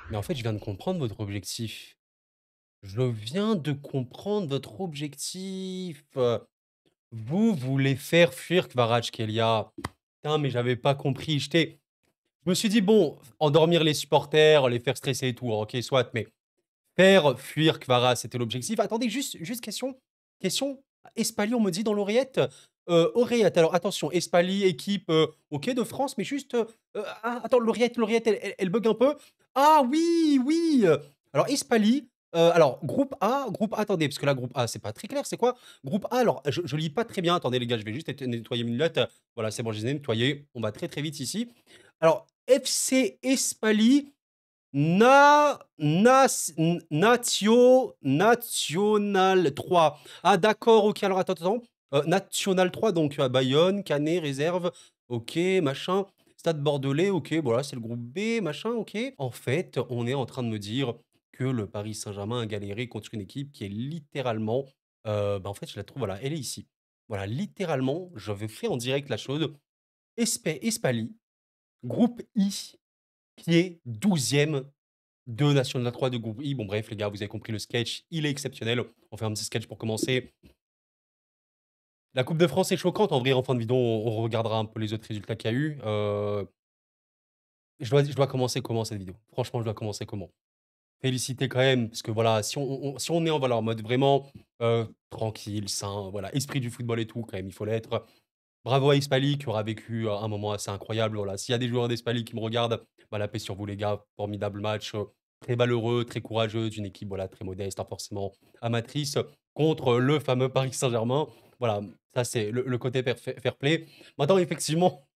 Mais en fait, je viens de comprendre votre objectif. Je viens de comprendre votre objectif. Vous voulez faire fuir Kvaratskhelia. Putain, mais j'avais pas compris. Je me suis dit, bon, endormir les supporters, les faire stresser et tout, ok, soit, mais faire fuir Kvara, c'était l'objectif. Attendez, juste question. Question. Espali, on me dit dans l'oreillette. Oreillette. Alors attention, Espali, équipe, ok, de France, mais juste. Attends, l'oreillette, elle bug un peu. Ah oui, oui. Alors Espali. Alors, groupe A, attendez, parce que là, groupe A, c'est pas très clair, c'est quoi? Groupe A, alors, je lis pas très bien, attendez les gars, je vais juste nettoyer mes lunettes. Voilà, c'est bon, je les ai nettoyées, on va très très vite ici. Alors, FC Espali, National 3. Ah, d'accord, ok. Alors, attends. National 3, donc Bayonne, Canet, réserve. Ok, machin. Stade Bordelais, ok. Voilà, c'est le groupe B, machin, ok. En fait, on est en train de me dire que le Paris Saint-Germain a galéré contre une équipe qui est littéralement. Bah, en fait, je la trouve, voilà, elle est ici. Voilà, littéralement, je vais faire en direct la chose. Espali, groupe I, qui est 12e de National 3 de groupe I. Bon, bref, les gars, vous avez compris le sketch. Il est exceptionnel. On fait un petit sketch pour commencer. La Coupe de France est choquante. En vrai, en fin de vidéo, on regardera un peu les autres résultats qu'il y a eu. Je dois commencer comment cette vidéo? Franchement, je dois commencer comment? Féliciter quand même, parce que voilà, si on est en, voilà, en mode vraiment tranquille, sain, voilà, esprit du football et tout, quand même, il faut l'être. Bravo à Espali qui aura vécu un moment assez incroyable. Voilà. S'il y a des joueurs d'Espali qui me regardent, bah, la paix sur vous, les gars. Formidable match. Très valeureux, très courageux, d'une équipe voilà, très modeste, hein, forcément amatrice, contre le fameux Paris Saint-Germain. Voilà, ça c'est le côté fair play. Maintenant, effectivement.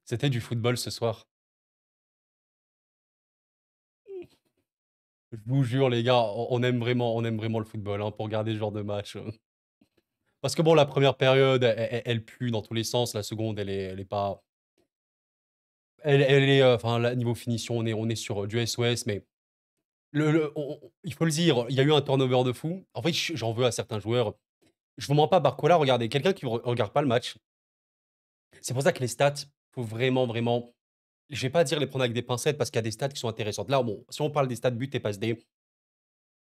C'était du football ce soir. Je vous jure, les gars, on aime vraiment le football hein, pour regarder ce genre de match. Parce que bon, la première période, elle pue dans tous les sens. La seconde, elle est pas. Elle est. Enfin, là, niveau finition, on est sur du SOS, mais il faut le dire, il y a eu un turnover de fou. En fait, j'en veux à certains joueurs. Je vous mens pas, Barcola, regardez, quelqu'un qui ne regarde pas le match. C'est pour ça que les stats, faut vraiment, vraiment. Je vais pas dire les prendre avec des pincettes parce qu'il y a des stats qui sont intéressantes. Là, bon, si on parle des stats but et passe D,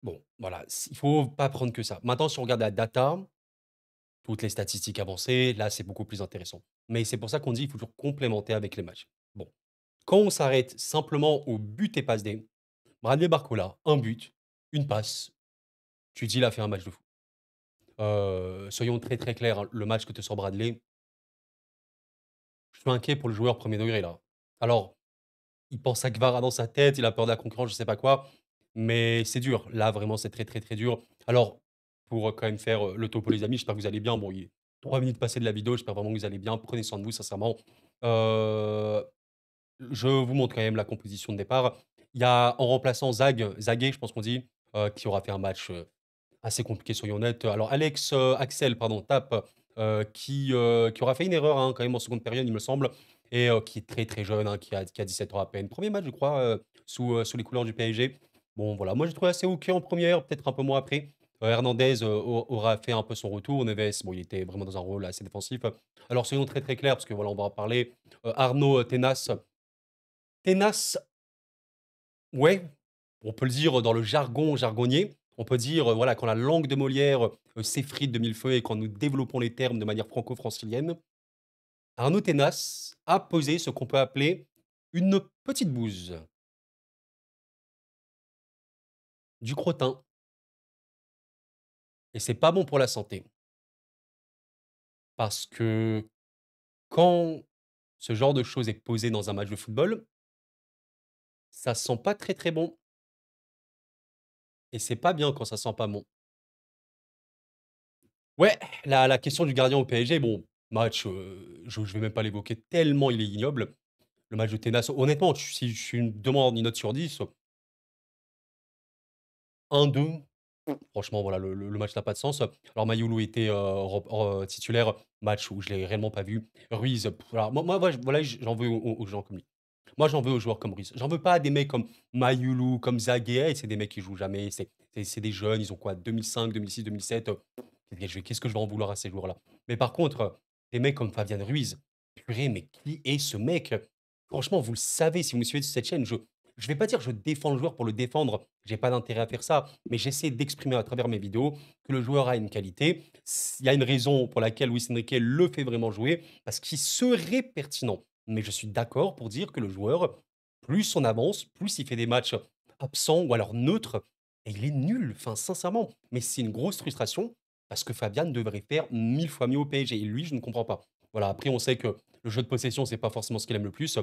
bon, voilà, il faut pas prendre que ça. Maintenant, si on regarde la data, toutes les statistiques avancées, là, c'est beaucoup plus intéressant. Mais c'est pour ça qu'on dit qu'il faut toujours complémenter avec les matchs. Bon, quand on s'arrête simplement au but et passe D, Bradley Barcola, un but, une passe, tu dis, il a fait un match de fou. Soyons très très clairs, hein, le match que te sort Bradley, je suis inquiet pour le joueur premier degré là. Alors, il pense à Gvara dans sa tête, il a peur de la concurrence, je sais pas quoi, mais c'est dur. Là, vraiment, c'est très très très dur. Alors, pour quand même faire le topo, les amis, j'espère que vous allez bien. Bon, il est 3 minutes passées de la vidéo, j'espère vraiment que vous allez bien. Prenez soin de vous, sincèrement. Euh, je vous montre quand même la composition de départ. Il y a en remplaçant Zagué, je pense qu'on dit, qui aura fait un match assez compliqué, soyons honnêtes. Alors, Axel, pardon, Tape, qui aura fait une erreur hein, quand même en seconde période, il me semble, et qui est très très jeune, hein, qui a 17 ans à peine. Premier match, je crois, sous les couleurs du PSG. Bon, voilà, moi j'ai trouvé assez OK en première, peut-être un peu moins après. Hernandez aura fait un peu son retour. Neves, bon, il était vraiment dans un rôle assez défensif. Alors, soyons très très clairs, parce que voilà, on va en parler. Arnaud Tenas. Tenas, ouais, on peut le dire dans le jargon jargonnier. On peut dire, voilà, quand la langue de Molière s'effrite de mille feux et quand nous développons les termes de manière franco-francilienne, Arnaud Tenas a posé ce qu'on peut appeler une petite bouse, du crottin, et c'est pas bon pour la santé. Parce que quand ce genre de choses est posé dans un match de football, ça sent pas très très bon. Et c'est pas bien quand ça sent pas bon. Ouais, la question du gardien au PSG, bon, match, je vais même pas l'évoquer tellement il est ignoble. Le match de Tenas, honnêtement, si je me demande une note sur 10, 1-2. Franchement, voilà, le match n'a pas de sens. Alors, Mayoulou était titulaire, match où je l'ai réellement pas vu. Ruiz, voilà, voilà, j'en veux aux gens comme lui. Moi, j'en veux aux joueurs comme Ruiz. J'en veux pas à des mecs comme Mayoulou, comme Zagué. C'est des mecs qui jouent jamais. C'est des jeunes, ils ont quoi, 2005, 2006, 2007. Qu'est-ce que je vais en vouloir à ces joueurs-là? Mais par contre, des mecs comme Fabian Ruiz, purée, mais qui est ce mec? Franchement, vous le savez si vous me suivez sur cette chaîne, je vais pas dire je défends le joueur pour le défendre, j'ai pas d'intérêt à faire ça, mais j'essaie d'exprimer à travers mes vidéos que le joueur a une qualité. Il y a une raison pour laquelle Luis Enrique le fait vraiment jouer, parce qu'il serait pertinent. Mais je suis d'accord pour dire que le joueur, plus on avance, plus il fait des matchs absents ou alors neutres, et il est nul, enfin sincèrement. Mais c'est une grosse frustration parce que Fabian devrait faire 1000 fois mieux au PSG et lui, je ne comprends pas. Voilà, après on sait que le jeu de possession, c'est pas forcément ce qu'il aime le plus.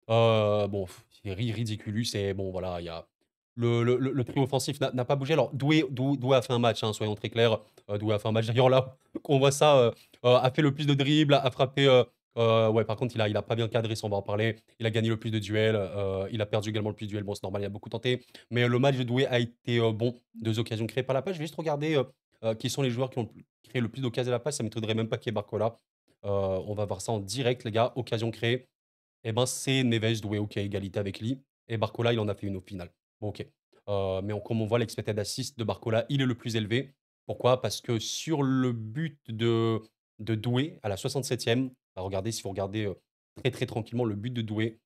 Bon, c'est ridiculus et bon voilà, il y a le trio offensif n'a pas bougé. Alors Doué a fait un match, hein, soyons très clairs. Doué a fait un match d'ailleurs là, qu'on voit ça, a fait le plus de dribbles, a frappé, ouais, par contre il a pas bien cadré, ça on va en parler. Il a gagné le plus de duels, il a perdu également le plus de duels. Bon, c'est normal, il a beaucoup tenté, mais le match de Doué a été, bon. 2 occasions créées par la passe. Je vais juste regarder, qui sont les joueurs qui ont créé le plus d'occasions à la passe. Ça m'étonnerait même pas qu'il y ait Barcola. On va voir ça en direct les gars. Occasion créée. Et ben, c'est Neves, Doué, OK, égalité avec Ly et Barcola, il en a fait une au final. Bon, OK. Mais comme on voit l'expected assist de Barcola, il est le plus élevé. Pourquoi? Parce que sur le but de Doué à la 67e, bah, regardez, si vous regardez, très, très tranquillement le but de Doué,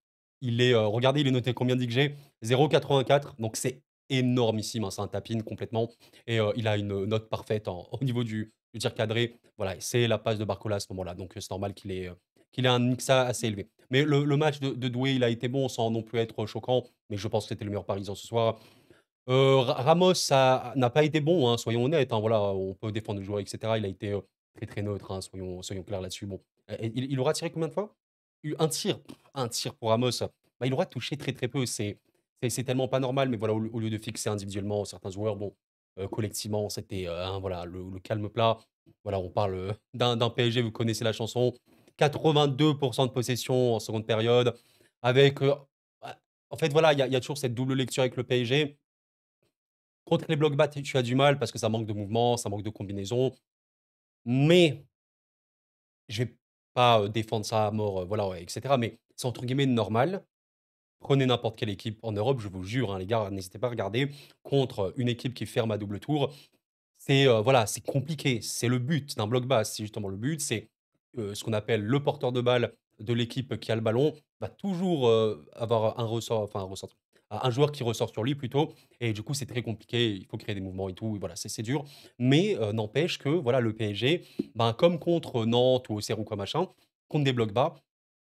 regardez, il est noté combien d'XG? 0,84, donc c'est énormissime, hein, c'est un tap-in complètement et il a une note parfaite au niveau du tir cadré. Voilà, c'est la passe de Barcola à ce moment-là, donc c'est normal qu'il ait un XA assez élevé. Mais le match de Doué, il a été bon sans non plus être choquant, mais je pense que c'était le meilleur parisien ce soir. Ramos n'a pas été bon, hein, soyons honnêtes, hein, voilà, on peut défendre le joueur et cetera. Il a été, très, très neutre, hein, soyons clairs là-dessus. Bon, et il aura tiré combien de fois? Eu un tir pour Ramos, bah, il aura touché très, très peu. C'est tellement pas normal, mais voilà, au lieu de fixer individuellement certains joueurs, bon, collectivement, c'était, voilà, le calme plat. Voilà, on parle, d'un PSG, vous connaissez la chanson. 82 de possession en seconde période avec, bah, en fait, voilà, il y a toujours cette double lecture avec le PSG. Contre les blocs bas, tu as du mal parce que ça manque de mouvement, ça manque de combinaison, mais je vais pas, défendre ça à mort, voilà, ouais, et cetera, mais c'est entre guillemets «normal». Prenez n'importe quelle équipe en Europe, je vous jure, hein, les gars, n'hésitez pas à regarder, contre une équipe qui ferme à double tour, voilà, c'est compliqué. C'est le but d'un bloc basse. C'est justement le but, c'est, ce qu'on appelle le porteur de balle de l'équipe qui a le ballon va toujours, avoir un ressort, enfin un ressort, un joueur qui ressort sur lui plutôt et du coup, c'est très compliqué. Il faut créer des mouvements et tout et voilà, c'est dur. Mais, n'empêche que voilà, le PSG, ben, comme contre Nantes ou Auxerre ou quoi machin, contre des blocs bas,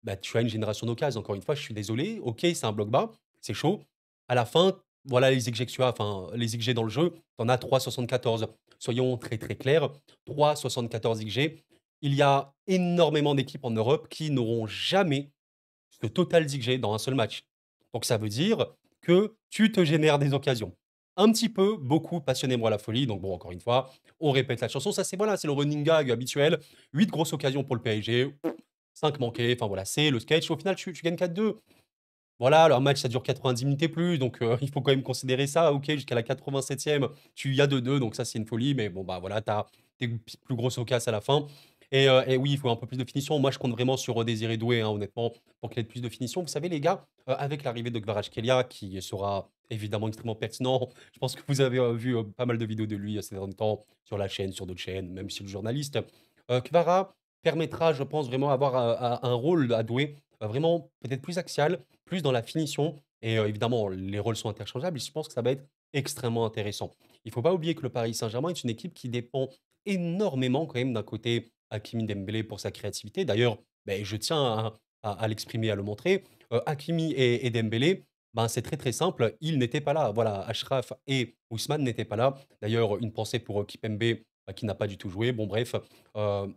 bah, tu as une génération d'occasions. Encore une fois, je suis désolé, OK, c'est un bloc bas, c'est chaud. À la fin, voilà les XG que tu as, enfin les XG dans le jeu, tu en as 3,74. Soyons très, très clairs, 3,74 XG. Il y a énormément d'équipes en Europe qui n'auront jamais ce total d'XG dans un seul match. Donc ça veut dire que tu te génères des occasions. Un petit peu, beaucoup, passionnément à la folie. Donc bon, encore une fois, on répète la chanson. Ça, c'est voilà, c'est le running gag habituel. 8 grosses occasions pour le PSG, 5 manquées. Enfin voilà, c'est le sketch. Au final, tu gagnes 4-2. Voilà, leur match, ça dure 90 minutes et plus, donc il faut quand même considérer ça. OK, jusqu'à la 87e, tu y as 2-2, donc ça, c'est une folie, mais bon, bah, voilà, tu as tes plus grosses occasions à la fin et oui, il faut un peu plus de finition. Moi, je compte vraiment sur, Désiré Doué, hein, honnêtement, pour qu'il ait plus de finition. Vous savez, les gars, avec l'arrivée de Kvaratskhelia, qui sera évidemment extrêmement pertinent, je pense que vous avez, vu, pas mal de vidéos de lui, ces derniers temps, sur la chaîne, sur d'autres chaînes, même si le journaliste. Kvara permettra, je pense, vraiment avoir, un rôle à Doué, vraiment peut-être plus axial, plus dans la finition et évidemment, les rôles sont interchangeables et je pense que ça va être extrêmement intéressant. Il ne faut pas oublier que le Paris Saint-Germain est une équipe qui dépend énormément quand même d'un côté Hakimi Dembélé pour sa créativité. D'ailleurs, beh, je tiens à l'exprimer, à le montrer. Hakimi et Dembélé, ben, c'est très, très simple, ils n'étaient pas là. Voilà, Achraf et Ousmane n'étaient pas là. D'ailleurs, une pensée pour, Kipembe, qui n'a pas du tout joué. Bon bref, heu,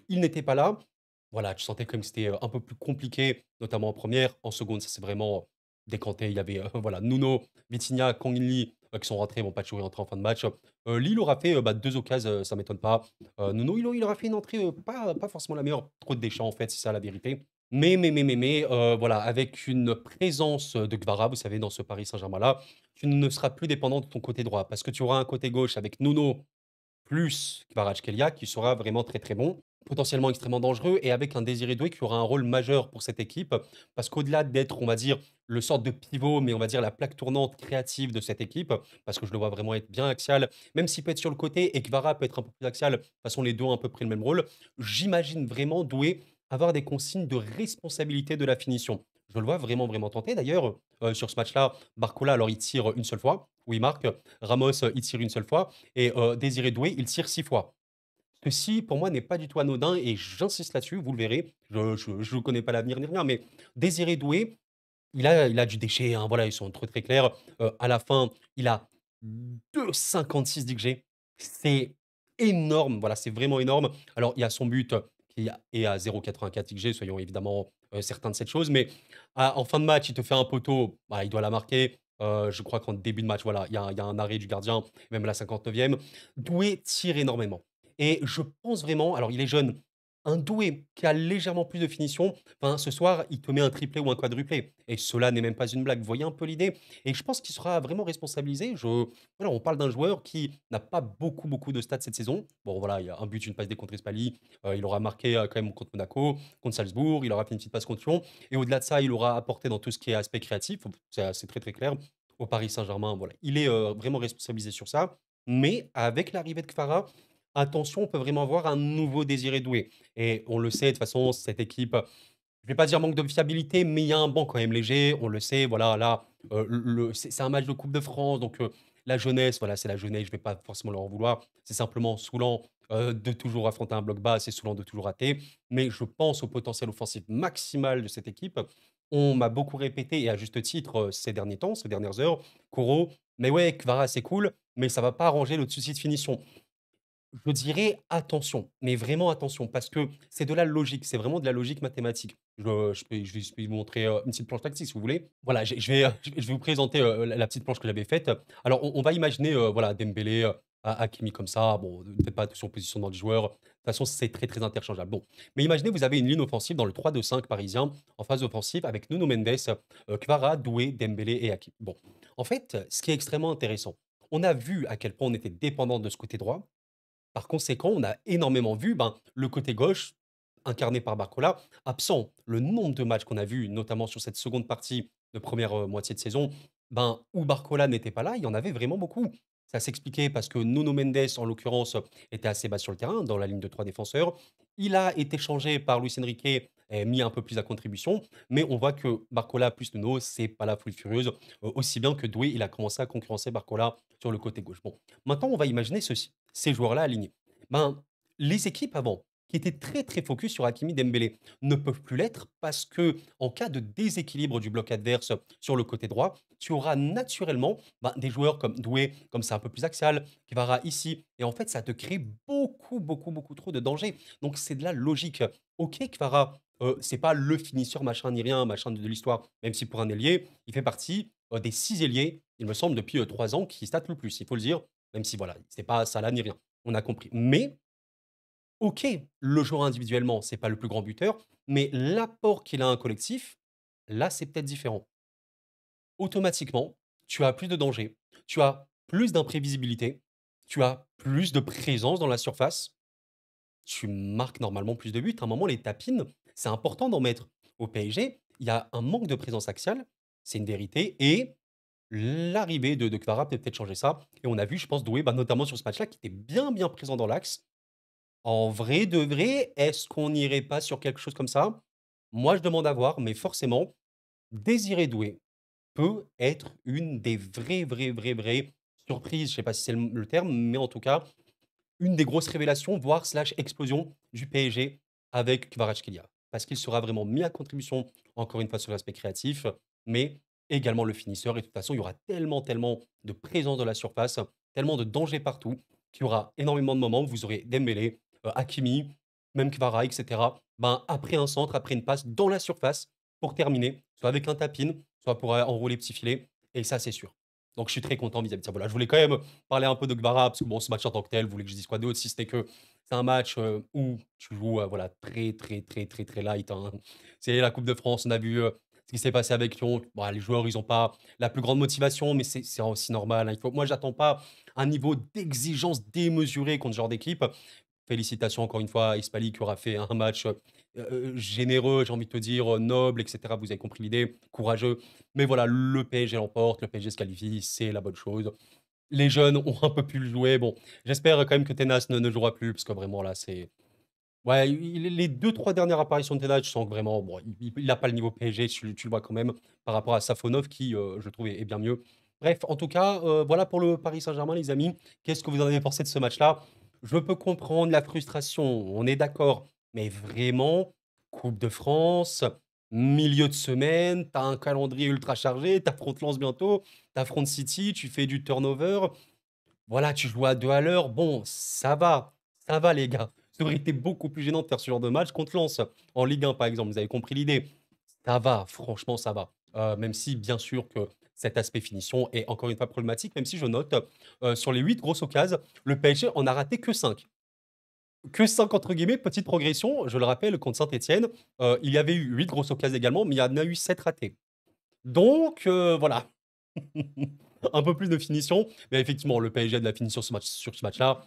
ils n'étaient pas là. Voilà, tu sentais comme c'était, un peu plus compliqué, notamment en première. En seconde, ça s'est vraiment décanté. Il y avait, voilà, Nuno, Vitinha, Kang In-lee, qui sont rentrés. Bon, Patchou est rentré en fin de match. Lille aura fait, bah, 2 occasions, ça m'étonne pas. Nuno, il aura fait une entrée, pas forcément la meilleure. Trop de déchets, en fait, c'est ça la vérité. Mais, voilà, avec une présence, de Kvara, vous savez, dans ce Paris Saint-Germain-là, tu ne seras plus dépendant de ton côté droit. Parce que tu auras un côté gauche avec Nuno plus Kvaratskhelia qui sera vraiment très, très bon. potentiellement extrêmement dangereux et avec un Désiré Doué qui aura un rôle majeur pour cette équipe. Parce qu'au-delà d'être, on va dire, le sorte de pivot, mais on va dire la plaque tournante créative de cette équipe, parce que je le vois vraiment être bien axial, même s'il peut être sur le côté et que Kvara peut être un peu plus axial, de toute façon les deux ont à peu près le même rôle, j'imagine vraiment Doué avoir des consignes de responsabilité de la finition. Je le vois vraiment, vraiment tenté. D'ailleurs, sur ce match-là, Barcola, alors il tire une seule fois, où il marque. Ramos, il tire une seule fois. Et Désiré Doué, il tire 6 fois. Ceci, pour moi, n'est pas du tout anodin et j'insiste là-dessus, vous le verrez. Je connais pas l'avenir ni rien, mais Désiré Doué, il a du déchet, hein, voilà, ils sont très, très clairs. À la fin, il a 2,56 d'XG. C'est énorme, voilà, c'est vraiment énorme. Alors, il y a son but qui est à 0,84 XG, soyons évidemment certains de cette chose, mais en fin de match, il te fait un poteau, bah, il doit la marquer. Je crois qu'en début de match, voilà, il y a un arrêt du gardien, même à la 59e. Doué tire énormément. Et je pense vraiment, alors il est jeune, un Doué qui a légèrement plus de finition, enfin, ce soir, il te met un triplé ou un quadruplé. Et cela n'est même pas une blague. Vous voyez un peu l'idée? Et je pense qu'il sera vraiment responsabilisé. Voilà, on parle d'un joueur qui n'a pas beaucoup, beaucoup de stats cette saison. Bon, voilà, il y a un but, une passe D contre Espali. Il aura marqué quand même contre Monaco, contre Salzbourg. Il aura fait une petite passe contre Lyon. Et au-delà de ça, il aura apporté dans tout ce qui est aspect créatif. C'est très, très clair. Au Paris Saint-Germain, voilà. Il est vraiment responsabilisé sur ça. Mais avec l'arrivée de Kvara, attention, on peut vraiment avoir un nouveau Désiré Doué. Et on le sait, de toute façon, cette équipe, je vais pas dire manque de fiabilité, mais il y a un banc quand même léger, on le sait, voilà, là, c'est un match de Coupe de France, donc la jeunesse, voilà, c'est la jeunesse, je vais pas forcément leur en vouloir. C'est simplement saoulant, de toujours affronter un bloc bas, c'est saoulant de toujours rater, mais je pense au potentiel offensif maximal de cette équipe. On m'a beaucoup répété et à juste titre, ces derniers temps, ces dernières heures: «Koro, mais ouais, Kvara, c'est cool, mais ça va pas arranger notre souci de finition». Je dirais attention, mais vraiment attention, parce que c'est de la logique, c'est vraiment de la logique mathématique. Je peux vous montrer, une petite planche tactique si vous voulez. Voilà, je vais vous présenter, la petite planche que j'avais faite. Alors on va imaginer, voilà, Dembélé, Hakimi comme ça. Bon, peut-être pas sur positionnement du joueur. De toute façon, c'est très, très interchangeable. Bon, mais imaginez vous avez une ligne offensive dans le 3-2-5 parisien, en phase offensive avec Nuno Mendes, Kvara, Doué, Dembélé et Hakimi. Bon, en fait, ce qui est extrêmement intéressant, on a vu à quel point on était dépendant de ce côté droit. Par conséquent, on a énormément vu, ben, le côté gauche, incarné par Barcola, absent. Le nombre de matchs qu'on a vu, notamment sur cette seconde partie de première moitié de saison, ben, où Barcola n'était pas là, il y en avait vraiment beaucoup. Ça s'expliquait parce que Nuno Mendes, en l'occurrence, était assez bas sur le terrain, dans la ligne de 3 défenseurs. Il a été changé par Luis Enrique et mis un peu plus à contribution, mais on voit que Barcola plus Nuno, c'est pas la foule furieuse. Aussi bien que Doué, il a commencé à concurrencer Barcola sur le côté gauche. Bon, maintenant, on va imaginer ceci ces joueurs-là alignés. Ben, les équipes avant, qui étaient très très focus sur Hakimi Dembélé, ne peuvent plus l'être parce que en cas de déséquilibre du bloc adverse sur le côté droit, tu auras naturellement ben, des joueurs comme Doué, comme c'est un peu plus axial, Kvara ici, et en fait ça te crée beaucoup beaucoup beaucoup trop de danger. Donc c'est de la logique. Ok, Kvara, c'est pas le finisseur machin ni rien, machin de l'histoire, même si pour un ailier, il fait partie des 6 ailiers, il me semble, depuis 3 ans, qui statent le plus, il faut le dire. Même si voilà, c'est pas Salah ni rien, on a compris. Mais OK, le joueur individuellement, c'est pas le plus grand buteur, mais l'apport qu'il a à un collectif, là, c'est peut-être différent. Automatiquement, tu as plus de danger, tu as plus d'imprévisibilité, tu as plus de présence dans la surface, tu marques normalement plus de buts. À un moment, les tapines, c'est important d'en mettre. Au PSG, il y a un manque de présence axiale, c'est une vérité et l'arrivée de Kvara peut peut-être changer ça et on a vu, je pense, Doué, bah, notamment sur ce match-là, qui était bien, bien présent dans l'axe. En vrai de vrai, est-ce qu'on n'irait pas sur quelque chose comme ça? Moi, je demande à voir, mais forcément, Désiré Doué peut être une des vraies, vraies, vraies, vraies surprises, je sais pas si c'est le terme, mais en tout cas, une des grosses révélations, voire slash explosion du PSG avec Kvaratskhelia. Parce qu'il sera vraiment mis à contribution, encore une fois, sur l'aspect créatif, mais également le finisseur. Et de toute façon, il y aura tellement, tellement de présence dans la surface, tellement de danger partout, qu'il y aura énormément de moments où vous aurez Dembélé, Hakimi, même Kvara, etc. Ben, après un centre, après une passe dans la surface pour terminer, soit avec un tapin, soit pour enrouler petit filet. Et ça, c'est sûr. Donc, je suis très content vis-à-vis de ça. Voilà, je voulais quand même parler un peu de Gbara, parce que bon, ce match en tant que tel, vous voulez que je dise quoi d'autre, si c'était que c'est un match où tu joues voilà, très, très, très, très, très light, hein. C'est la Coupe de France, on a vu ce qui s'est passé avec Lyon. Bon, les joueurs, ils n'ont pas la plus grande motivation, mais c'est aussi normal, hein. Moi, j'attends pas un niveau d'exigence démesuré contre ce genre d'équipe. Félicitations encore une fois à Espali qui aura fait un match, généreux, j'ai envie de te dire, noble et cetera. Vous avez compris l'idée, courageux. Mais voilà, le PSG l'emporte, le PSG se qualifie, c'est la bonne chose. Les jeunes ont un peu pu le jouer. Bon, j'espère quand même que Tenas ne jouera plus parce que vraiment là, c'est ouais, les 2-3 dernières apparitions de Tenas, je sens que vraiment, bon, il a pas le niveau PSG, tu le vois quand même par rapport à Safonov qui, je trouve est bien mieux. Bref, en tout cas, voilà pour le Paris Saint-Germain les amis. Qu'est-ce que vous en avez pensé de ce match-là? Je peux comprendre la frustration, on est d'accord, mais vraiment, coupe de France, milieu de semaine, tu as un calendrier ultra chargé, tu affrontes Lens bientôt, tu affrontes City, tu fais du turnover. Voilà, tu joues à 2 à l'heure. Bon, ça va les gars. Ça aurait été beaucoup plus gênant de faire ce genre de match contre Lens, en Ligue 1 par exemple, vous avez compris l'idée. Ça va, franchement ça va. Même si bien sûr que cet aspect finition est encore une fois problématique, même si je note, sur les 8 grosses occasions, le PSG en a raté que 5. Que 5 entre guillemets, petite progression, je le rappelle contre Saint-Étienne, il y avait eu 8 grosses occasions également, mais il y en a eu 7 ratées. Donc voilà. Un peu plus de finition, mais effectivement, le PSG a de la finition sur ce match-là.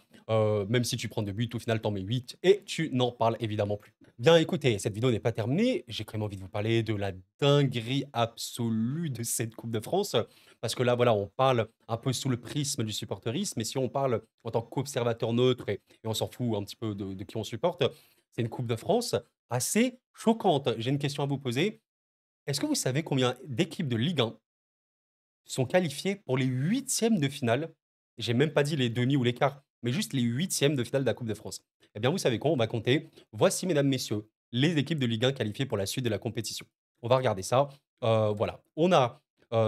Même si tu prends 2 buts, au final, tu en mets 8 et tu n'en parles évidemment plus. Bien écoutez, cette vidéo n'est pas terminée. J'ai quand même envie de vous parler de la dinguerie absolue de cette Coupe de France. Parce que là, voilà, on parle un peu sous le prisme du supporterisme, mais si on parle en tant qu'observateur neutre et on s'en fout un petit peu de qui on supporte, c'est une Coupe de France assez choquante. J'ai une question à vous poser. Est-ce que vous savez combien d'équipes de Ligue 1 sont qualifiés pour les huitièmes de finale? J'ai même pas dit les demi ou les quarts, mais juste les huitièmes de finale de la Coupe de France. Eh bien, vous savez quoi? On va compter. Voici, mesdames, messieurs, les équipes de Ligue 1 qualifiées pour la suite de la compétition. On va regarder ça. Voilà. On a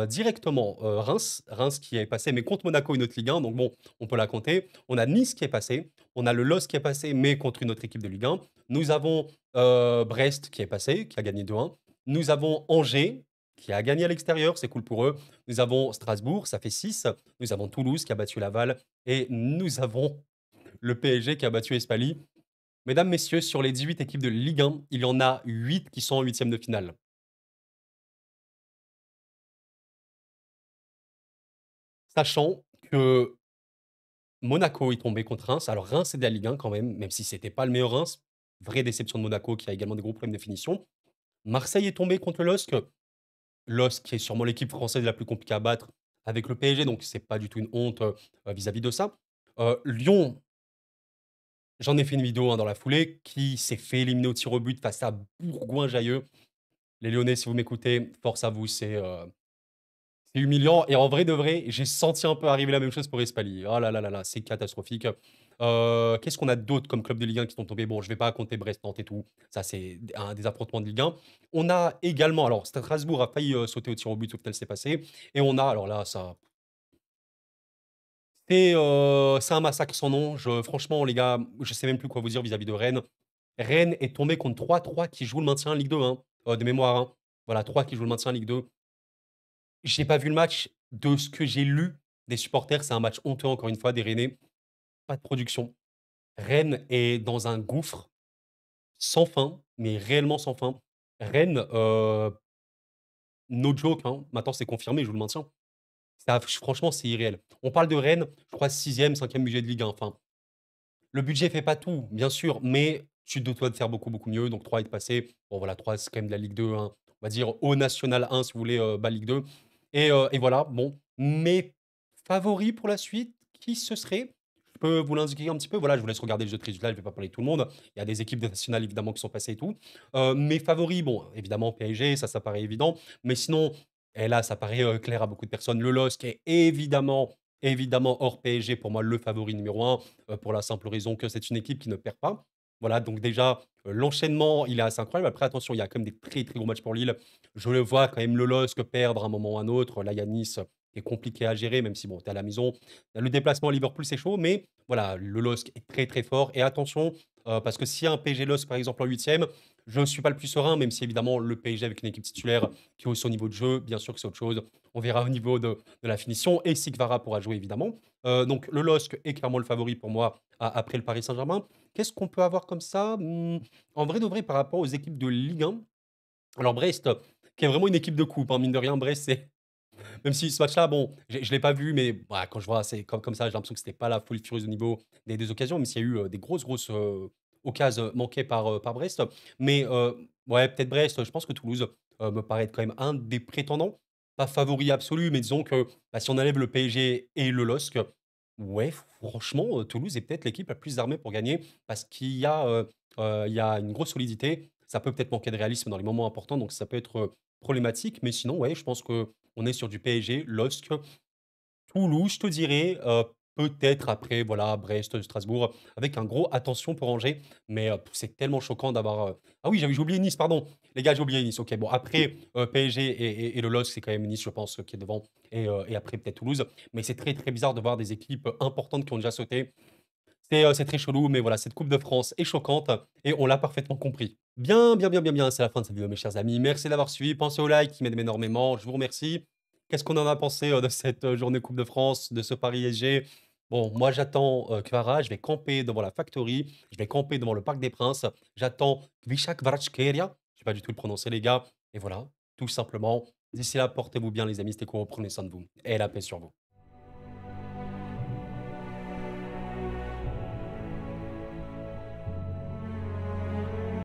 directement Reims, Reims qui est passé, mais contre Monaco, une autre Ligue 1, donc bon, on peut la compter. On a Nice qui est passé. On a le LOS qui est passé, mais contre une autre équipe de Ligue 1. Nous avons Brest qui est passé, qui a gagné 2-1. Nous avons Angers qui a gagné à l'extérieur, c'est cool pour eux. Nous avons Strasbourg, ça fait 6. Nous avons Toulouse qui a battu Laval. Et nous avons le PSG qui a battu Espali. Mesdames, messieurs, sur les 18 équipes de Ligue 1, il y en a 8 qui sont en huitième de finale. Sachant que Monaco est tombé contre Reims. Alors Reims, c'est de la Ligue 1 quand même si c'était pas le meilleur Reims. Vraie déception de Monaco qui a également des gros problèmes de finition. Marseille est tombé contre le LOSC. LOSC qui est sûrement l'équipe française la plus compliquée à battre avec le PSG, donc c'est pas du tout une honte vis-à-vis de ça. Lyon, j'en ai fait une vidéo hein, dans la foulée, qui s'est fait éliminer au tir au but face à Bourgoin-Jallieu. Les Lyonnais, si vous m'écoutez, force à vous, c'est humiliant. Et en vrai de vrai, j'ai senti un peu arriver la même chose pour Espali. Oh là là là là, c'est catastrophique. Qu'est-ce qu'on a d'autre comme club de Ligue 1 qui sont tombés? Bon, je vais pas compter Brest, Nantes et tout. Ça, c'est un des affrontements de Ligue 1. On a également, alors Strasbourg a failli sauter au tir au but, au final c'est passé. Et on a, alors là, ça, c'est un massacre sans nom. Franchement, les gars, je sais même plus quoi vous dire vis-à-vis de Rennes. Rennes est tombé contre 3-3 qui joue le maintien en Ligue 2, hein, de mémoire. Hein. Voilà, 3 qui joue le maintien en Ligue 2. J'ai pas vu le match. De ce que j'ai lu des supporters, c'est un match honteux, encore une fois, des Rennais. Pas de production. Rennes est dans un gouffre sans fin, mais réellement sans fin. Rennes, no joke, hein, maintenant c'est confirmé, ils jouent le maintien. Ça, franchement, c'est irréel. On parle de Rennes, je crois sixième, cinquième budget de Ligue 1. Enfin, le budget fait pas tout, bien sûr, mais tu te dois de faire beaucoup, beaucoup mieux. Donc 3 est passé. Bon voilà, 3 c'est quand même de la Ligue 2, hein. On va dire au National 1 si vous voulez, bas Ligue 2 et voilà, bon. Mes favoris pour la suite, qui ce serait? Je peux vous l'indiquer un petit peu. Voilà, je vous laisse regarder le jeu de résultats, je vais pas parler de tout le monde. Il y a des équipes de nationales évidemment qui sont passées et tout. Mes favoris, bon, évidemment PSG, ça paraît évident. Mais sinon, et là, ça paraît, clair à beaucoup de personnes, le LOSC qui est évidemment hors PSG, pour moi le favori numéro un pour la simple raison que c'est une équipe qui ne perd pas. Voilà, donc déjà, l'enchaînement, il est assez incroyable. Après, attention, il y a quand même des très, très gros matchs pour Lille. Je le vois quand même le LOSC perdre à un moment ou à un autre. Là, il y a Nice qui est compliqué à gérer, même si bon, tu es à la maison. Le déplacement à Liverpool, c'est chaud, mais voilà, le LOSC est très, très fort. Et attention, parce que s'il y a un PSG LOSC, par exemple, en huitième, je ne suis pas le plus serein, même si évidemment le PSG avec une équipe titulaire qui est aussi au niveau de jeu, bien sûr que c'est autre chose. On verra au niveau de la finition. Et Sikvara pourra jouer évidemment. Donc le LOSC est clairement le favori pour moi après le Paris Saint-Germain. Qu'est-ce qu'on peut avoir comme ça? En vrai de vrai, par rapport aux équipes de Ligue 1, alors Brest, qui est vraiment une équipe de coupe, hein, mine de rien, Brest, Même si ce match-là, bon, je l'ai pas vu, mais bah, quand je vois c'est comme ça, j'ai l'impression que c'était pas la folie furieuse au niveau des occasions, même s'il y a eu, des grosses, occasions manquées par Brest. Mais, ouais, peut-être Brest, je pense que Toulouse, me paraît être quand même un des prétendants. Pas favori absolu, mais disons que, bah, si on enlève le PSG et le LOSC, ouais, franchement, Toulouse est peut-être l'équipe la plus armée pour gagner parce il y a une grosse solidité. Ça peut peut-être manquer de réalisme dans les moments importants, donc ça peut être, problématique. Mais sinon, ouais, je pense qu'on est sur du PSG, LOSC, Toulouse, je te dirais, peut-être après, voilà, Brest, Strasbourg, avec un gros attention pour Angers. Mais, c'est tellement choquant d'avoir, ah oui, j'ai oublié Nice, pardon. Les gars, j'ai oublié Nice. OK, bon après, PSG et le LOSC, c'est quand même Nice, je pense, qui est devant et après peut-être Toulouse. Mais c'est très, très bizarre de voir des équipes, importantes qui ont déjà sauté. C'est très chelou, mais voilà, cette coupe de France est choquante et on l'a parfaitement compris. Bien, bien, bien, bien, bien, c'est la fin de cette vidéo, mes chers amis. Merci d'avoir suivi. Pensez au like qui m'aide énormément. Je vous remercie. Qu'est-ce qu'on en a pensé, de cette, journée coupe de France, de ce Paris SG? Bon, moi, j'attends, Kvara. Je vais camper devant la Factory. Je vais camper devant le Parc des Princes. J'attends Kvichak-Kvaratskhelia. Je sais pas du tout le prononcer, les gars. Et voilà, tout simplement. D'ici là, portez-vous bien, les amis. C'était cool. Prenez soin de vous et la paix sur vous.